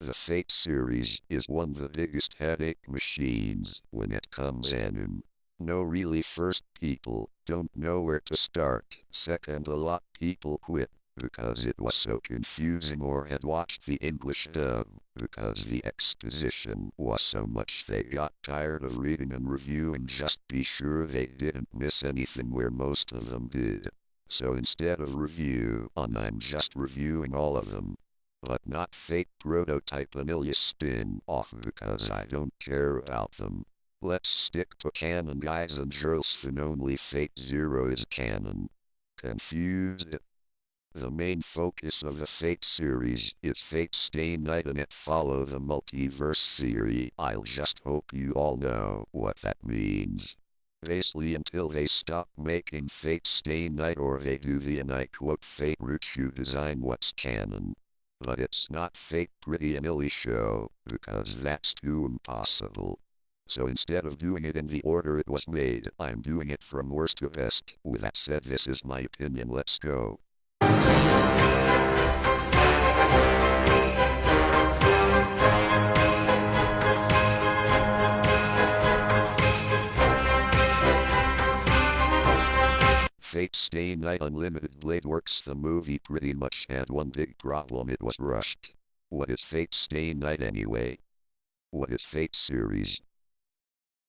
The Fate series is one of the biggest headache machines when it comes in. No really first people don't know where to start. Second a lot people quit because it was so confusing or had watched the English dub because the exposition was so much they got tired of reading and reviewing just be sure they didn't miss anything where most of them did. So instead of review on I'm just reviewing all of them. But not Fate Prototype Vanilla spin-off because I don't care about them. Let's stick to canon guys and girls and only Fate Zero is canon. Confused? The main focus of the Fate series is Fate Stay Night and it follow the multiverse theory. I'll just hope you all know what that means. Basically until they stop making Fate Stay Night or they do the and I quote Fate Ruchu design what's canon. But it's not Fate Pretty Vanilla show, because that's too impossible. So instead of doing it in the order it was made, I'm doing it from worst to best. With that said, this is my opinion, let's go. Fate Stay Night Unlimited Blade Works. The movie pretty much had one big problem, it was rushed. What is Fate Stay Night anyway? What is Fate series?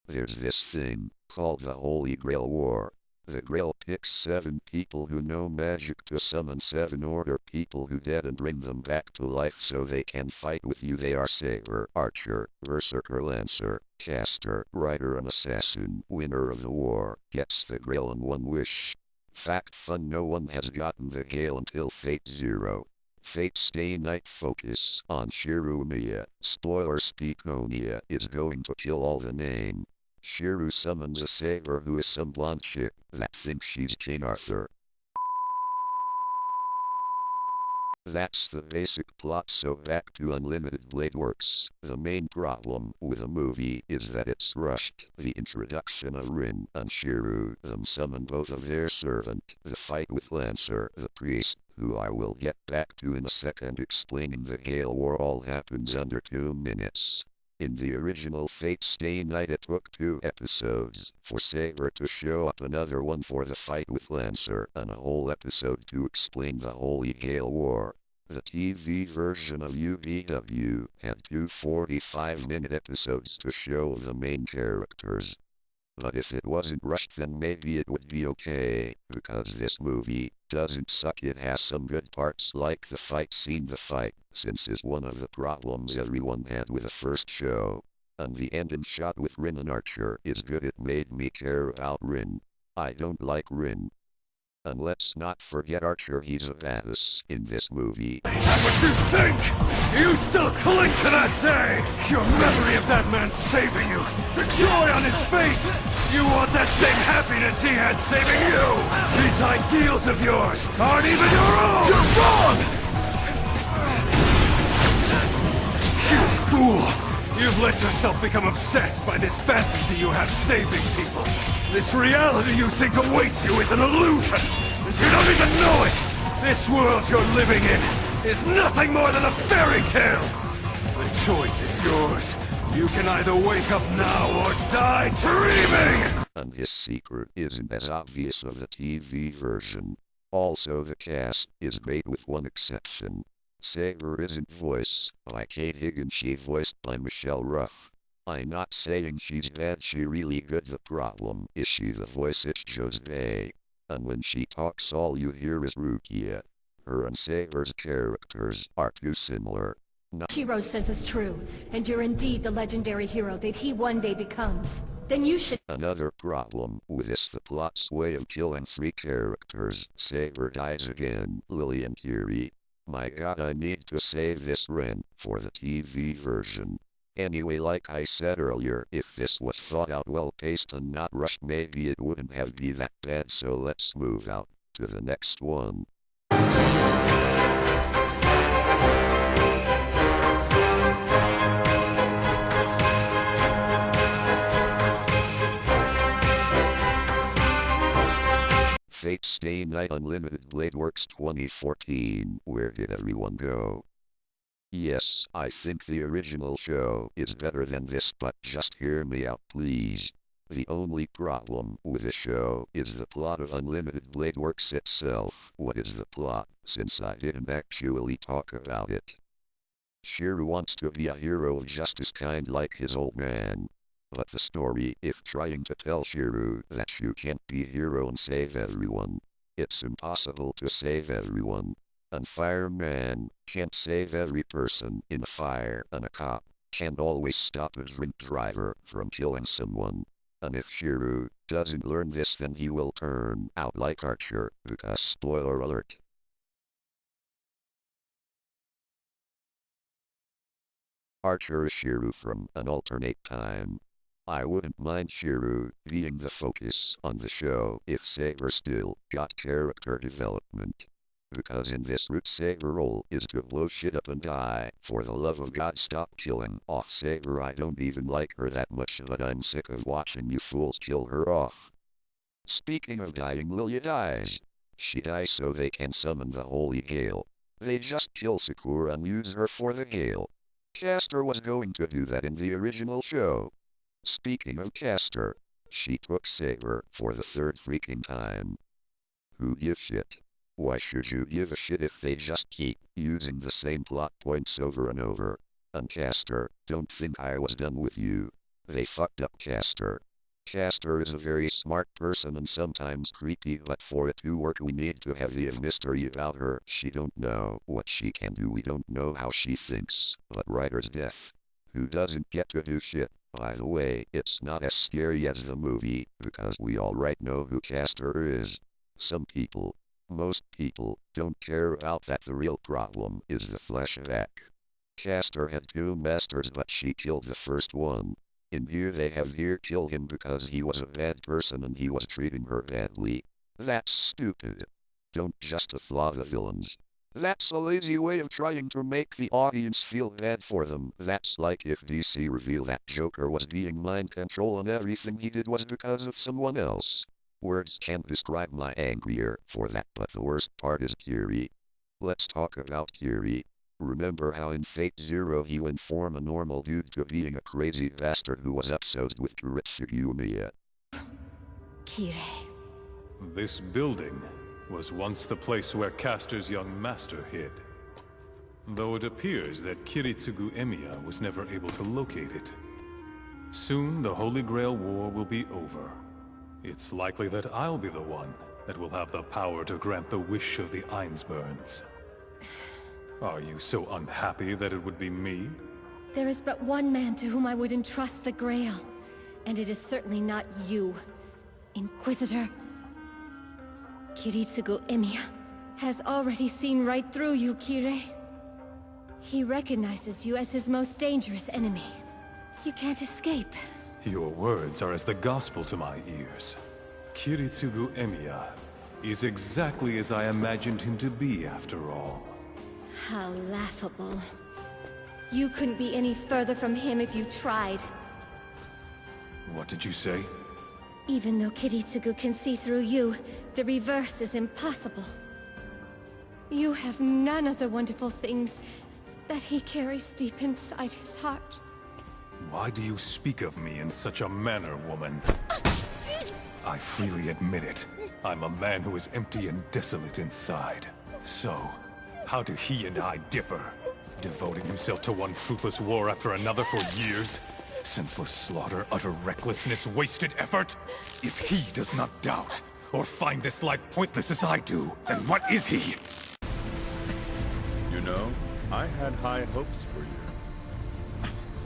There's this thing called the Holy Grail War. The Grail picks 7 people who know magic to summon 7 order people who dead and bring them back to life so they can fight with you. They are Saber, Archer, Berserker, Lancer, Caster, Rider and Assassin. Winner of the war gets the Grail on one wish. Fact fun: no one has gotten the Grail until Fate Zero. Fate Stay Night focus on Shirumiya. Spoiler: Speakonia is going to kill all the name. Shiru summons a saber who is some blonde chick that thinks she's King Arthur. That's the basic plot, so back to Unlimited Blade Works. The main problem with the movie is that it's rushed. The introduction of Rin and Shiru them summon both of their servant. The fight with Lancer, the priest, who I will get back to in a second explaining the Gale War, all happens under 2 minutes. In the original Fate Stay Night it took 2 episodes for Saber to show up, another one for the fight with Lancer, and a whole episode to explain the Holy Gale War. The TV version of UBW had 2 45-minute episodes to show the main characters. But if it wasn't rushed then maybe it would be okay, because this movie doesn't suck. It has some good parts like the fight scene. The fight since is one of the problems everyone had with the first show. And the ending shot with Rin and Archer is good. It made me care about Rin. I don't like Rin. And let's not forget Archer, he's a badass in this movie. That's what you think! You still cling to that day! Your memory of that man saving you! The joy on his face! You want that same happiness he had saving you! These ideals of yours aren't even your own! You're wrong! You fool! You've let yourself become obsessed by this fantasy you have saving people. This reality you think awaits you is an illusion, and you don't even know it! This world you're living in is nothing more than a fairy tale! The choice is yours. You can either wake up now or die dreaming! And his secret isn't as obvious of the TV version. Also the cast is great with one exception. Saber isn't voiced by Kate Higgins, she's voiced by Michelle Ruff. I'm not saying she's bad, she really good. The problem is she the voice it's Jose. And when she talks all you hear is Rukia. Her and Saber's characters are too similar. Shiro says is true, and you're indeed the legendary hero that he one day becomes. Then you should— Another problem with this, the plot's way of killing 3 characters. Saber dies again, Lily and Kiri. My god, I need to save this Ren for the TV version. Anyway, like I said earlier, if this was thought out, well paced and not rushed, maybe it wouldn't have been that bad. So let's move out to the next one. Fate Stay Night Unlimited Blade Works 2014. Where did everyone go? Yes, I think the original show is better than this, but just hear me out, please. The only problem with the show is the plot of Unlimited Blade Works itself. What is the plot, since I didn't actually talk about it? Shiro wants to be a hero of justice, kind like his old man. But the story is trying to tell Shiro that you can't be a hero and save everyone. It's impossible to save everyone. A fireman can't save every person in a fire, and a cop can't always stop a drink driver from killing someone. And if Shiro doesn't learn this, then he will turn out like Archer, because spoiler alert. Archer is Shiro from an alternate time. I wouldn't mind Shiro being the focus on the show if Saber still got character development. Because in this route, Saber role is to blow shit up and die. For the love of God, stop killing off Saber. I don't even like her that much, but I'm sick of watching you fools kill her off. Speaking of dying, Lilia dies. She dies so they can summon the Holy Gale. They just kill Sakura and use her for the Gale. Castor was going to do that in the original show. Speaking of Castor, she took Saber for the third freaking time. Who gives shit? Why should you give a shit if they just keep using the same plot points over and over? And Castor, don't think I was done with you. They fucked up Castor. Castor is a very smart person and sometimes creepy, but for it to work we need to have the mystery about her. She don't know what she can do, we don't know how she thinks, but writer's death. Who doesn't get to do shit? By the way, it's not as scary as the movie, because we all right know who Castor is. Some people, most people, don't care about that. The real problem is the flashback. Castor had two masters, but she killed the first one. In here they have here killed him because he was a bad person and he was treating her badly. That's stupid. Don't justify the villains. That's a lazy way of trying to make the audience feel bad for them. That's like if DC revealed that Joker was being mind controlled and everything he did was because of someone else. Words can't describe my anger for that, but the worst part is Kiri. Let's talk about Kiri. Remember how in Fate Zero he went from a normal dude to being a crazy bastard who was obsessed with Kiritsugu Emiya. Kirei. This building was once the place where Castor's young master hid. Though it appears that Kiritsugu Emiya was never able to locate it. Soon the Holy Grail War will be over. It's likely that I'll be the one that will have the power to grant the wish of the Ainsburns. Are you so unhappy that it would be me? There is but one man to whom I would entrust the Grail, and it is certainly not you, Inquisitor. Kiritsugu Emiya has already seen right through you, Kirei. He recognizes you as his most dangerous enemy. You can't escape. Your words are as the gospel to my ears. Kiritsugu Emiya is exactly as I imagined him to be, after all. How laughable. You couldn't be any further from him if you tried. What did you say? Even though Kiritsugu can see through you, the reverse is impossible. You have none of the wonderful things that he carries deep inside his heart. Why do you speak of me in such a manner, woman? I freely admit it. I'm a man who is empty and desolate inside. So, how do he and I differ? Devoting himself to one fruitless war after another for years? Senseless slaughter, utter recklessness, wasted effort? If he does not doubt, or find this life pointless as I do, then what is he? You know, I had high hopes for you.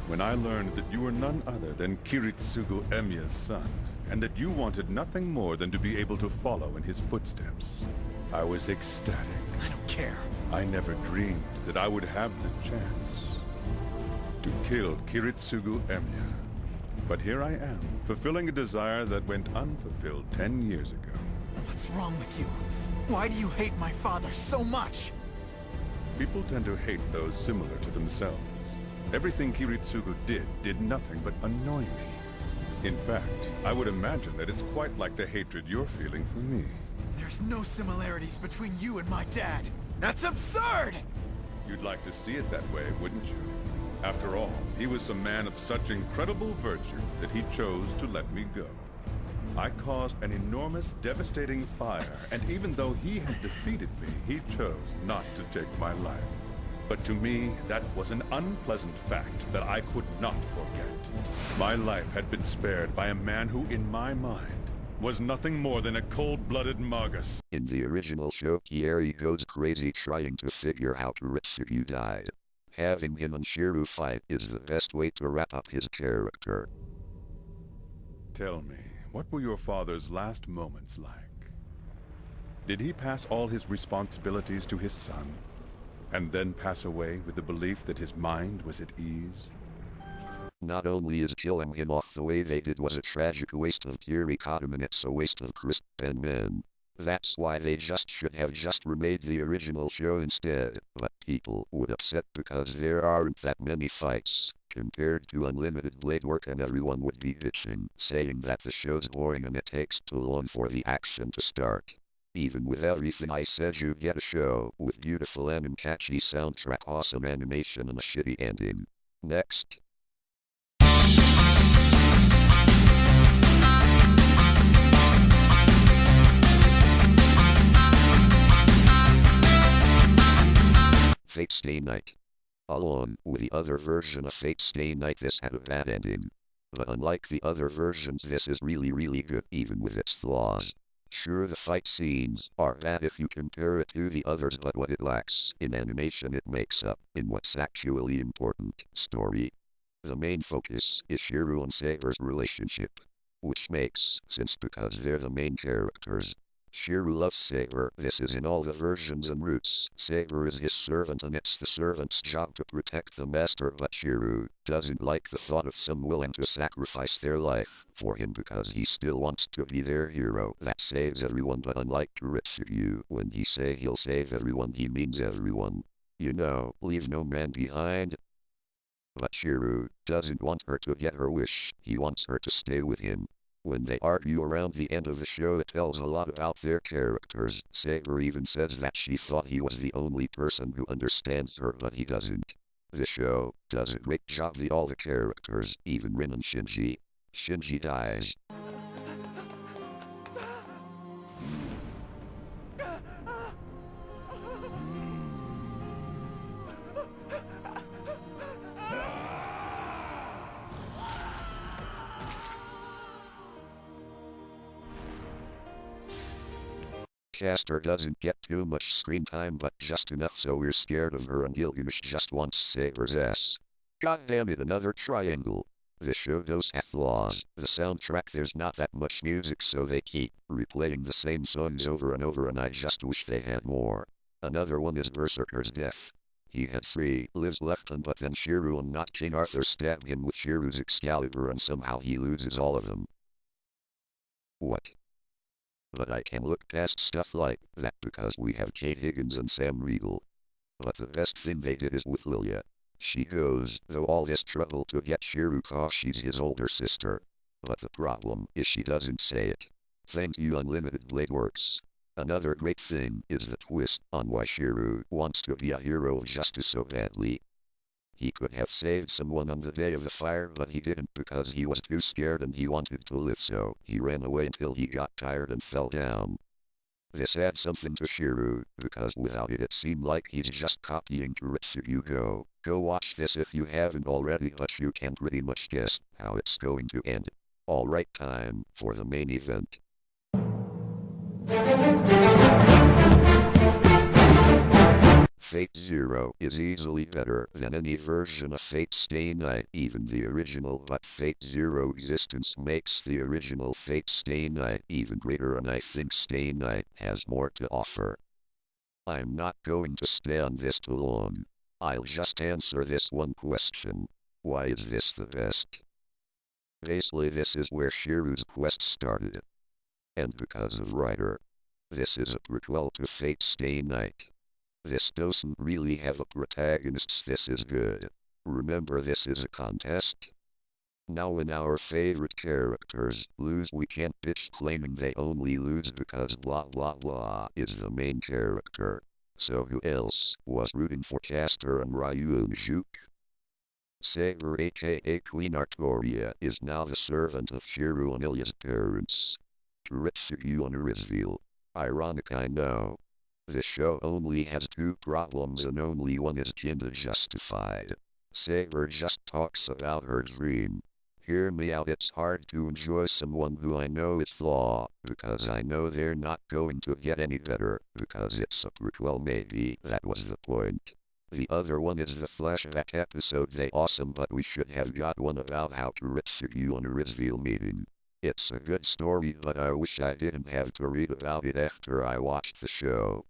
When I learned that you were none other than Kiritsugu Emiya's son, and that you wanted nothing more than to be able to follow in his footsteps, I was ecstatic. I don't care. I never dreamed that I would have the chance to kill Kiritsugu Emiya. But here I am, fulfilling a desire that went unfulfilled 10 years ago. What's wrong with you? Why do you hate my father so much? People tend to hate those similar to themselves. Everything Kiritsugu did nothing but annoy me. In fact, I would imagine that it's quite like the hatred you're feeling for me. There's no similarities between you and my dad. That's absurd! You'd like to see it that way, wouldn't you? After all, he was a man of such incredible virtue that he chose to let me go. I caused an enormous, devastating fire, and even though he had defeated me, he chose not to take my life. But to me, that was an unpleasant fact that I could not forget. My life had been spared by a man who, in my mind, was nothing more than a cold-blooded Magus. In the original show, Kieri goes crazy trying to figure out Ritsugu died. Having him and Shiru fight is the best way to wrap up his character. Tell me, what were your father's last moments like? Did he pass all his responsibilities to his son, and then pass away with the belief that his mind was at ease? Not only is killing him off the way they did was a tragic waste of Kirikotum, and it's a waste of crisp and men. That's why they should have remade the original show instead, but people would upset because there aren't that many fights, compared to unlimited blade work, and everyone would be bitching, saying that the show's boring and it takes too long for the action to start. Even with everything I said, you get a show with beautiful and catchy soundtrack, awesome animation, and a shitty ending. Next. Fate Stay Night. Along with the other version of Fate Stay Night, this had a bad ending. But unlike the other versions, this is really good, even with its flaws. Sure, the fight scenes are bad if you compare it to the others, but what it lacks in animation it makes up in what's actually important: story. The main focus is Shiru and Saber's relationship, which makes sense because they're the main characters. Shiru loves Saber, this is in all the versions and routes. Saber is his servant and it's the servant's job to protect the master, but Shiru doesn't like the thought of some willing to sacrifice their life for him because he still wants to be their hero that saves everyone. But unlike Ritsugu, when he say he'll save everyone, he means everyone. You know, leave no man behind. But Shiru doesn't want her to get her wish, he wants her to stay with him. When they argue around the end of the show, it tells a lot about their characters. Saber even says that she thought he was the only person who understands her, but he doesn't. The show does a great job with all the characters, even Rin and Shinji. Shinji dies. Castor doesn't get too much screen time, but just enough so we're scared of her, and Gilgamesh just wants Saber's ass. God damn it, another triangle. The show does have flaws. The soundtrack, there's not that much music, so they keep replaying the same songs over and over, and I just wish they had more. Another one is Berserker's death. He had 3 lives left, but then Shiru and not King Arthur stab him with Shiru's Excalibur, and somehow he loses all of them. What? But I can look past stuff like that because we have Kate Higgins and Sam Riegel. But the best thing they did is with Lilia. She goes through all this trouble to get Shiru cause she's his older sister. But the problem is she doesn't say it. Thank you, Unlimited Blade Works. Another great thing is the twist on why Shiru wants to be a hero of justice so badly. He could have saved someone on the day of the fire, but he didn't because he was too scared and he wanted to live, so he ran away until he got tired and fell down. This adds something to Shiru, because without it seemed like he's just copying Ritsugu. Go watch this if you haven't already, but you can pretty much guess how it's going to end. Alright, time for the main event. Fate Zero is easily better than any version of Fate Stay Night, even the original, but Fate Zero existence makes the original Fate Stay Night even greater, and I think Stay Night has more to offer. I'm not going to stay on this too long. I'll just answer this one question. Why is this the best? Basically, this is where Shiru's quest started. And because of writer. This is a prequel to Fate Stay Night. This doesn't really have a protagonist, this is good. Remember, this is a contest. Now when our favorite characters lose, we can't bitch claiming they only lose because blah blah blah is the main character. So who else was rooting for Castor and Ryunosuke? Saber aka Queen Artoria is now the servant of Shiro and Ilya's parents. Kiritsugu and Arizville. Ironic, I know. The show only has two problems and only one is kinda justified. Saber just talks about her dream. Hear me out, it's hard to enjoy someone who I know is flawed, because I know they're not going to get any better, because it's a prequel. Maybe that was the point. The other one is the flashback episode. They awesome, but we should have got one about how Kiritsugu and Arizville meeting. It's a good story, but I wish I didn't have to read about it after I watched the show.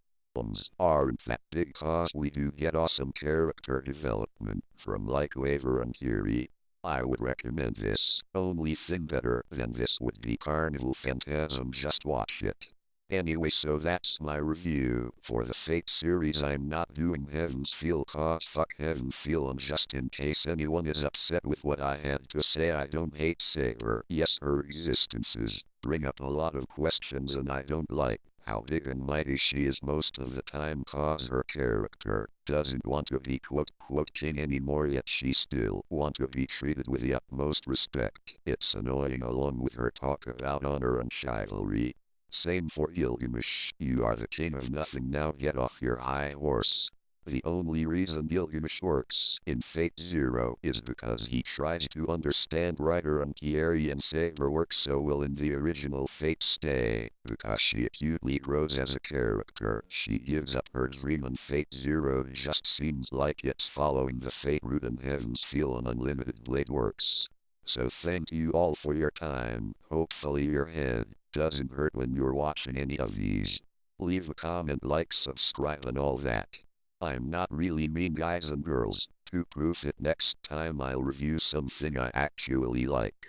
Aren't that big, cause we do get awesome character development from like Waver and Kiri. I would recommend this. Only thing better than this would be Carnival Phantasm, just watch it. Anyway, so that's my review for the Fate series. I'm not doing Heaven's Feel cause fuck Heaven's Feel, and just in case anyone is upset with what I had to say, I don't hate Saber. Yes, her existences bring up a lot of questions, and I don't like how big and mighty she is most of the time, cause her character doesn't want to be quote king anymore, yet she still want to be treated with the utmost respect. It's annoying, along with her talk about honor and chivalry. Same for Gilgamesh. You are the king of nothing, now get off your high horse. The only reason Gilgamesh works in Fate Zero is because he tries to understand Ryder and Kiri, and Saber works so well in the original Fate Stay because she acutely grows as a character. She gives up her dream, and Fate Zero just seems like it's following the Fate route, and Heaven's Feel and Unlimited Blade works. So thank you all for your time. Hopefully your head doesn't hurt when you're watching any of these. Leave a comment, like, subscribe and all that. I'm not really mean, guys and girls. To prove it, next time I'll review something I actually like.